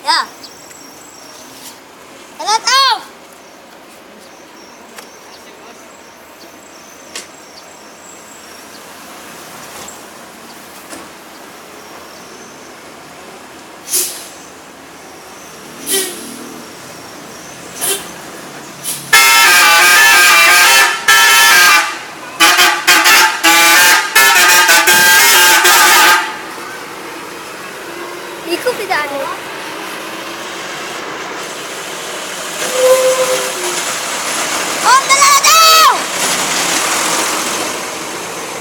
Yeah. Tara, tao! Ikut tidak ada. Oh, telah ada.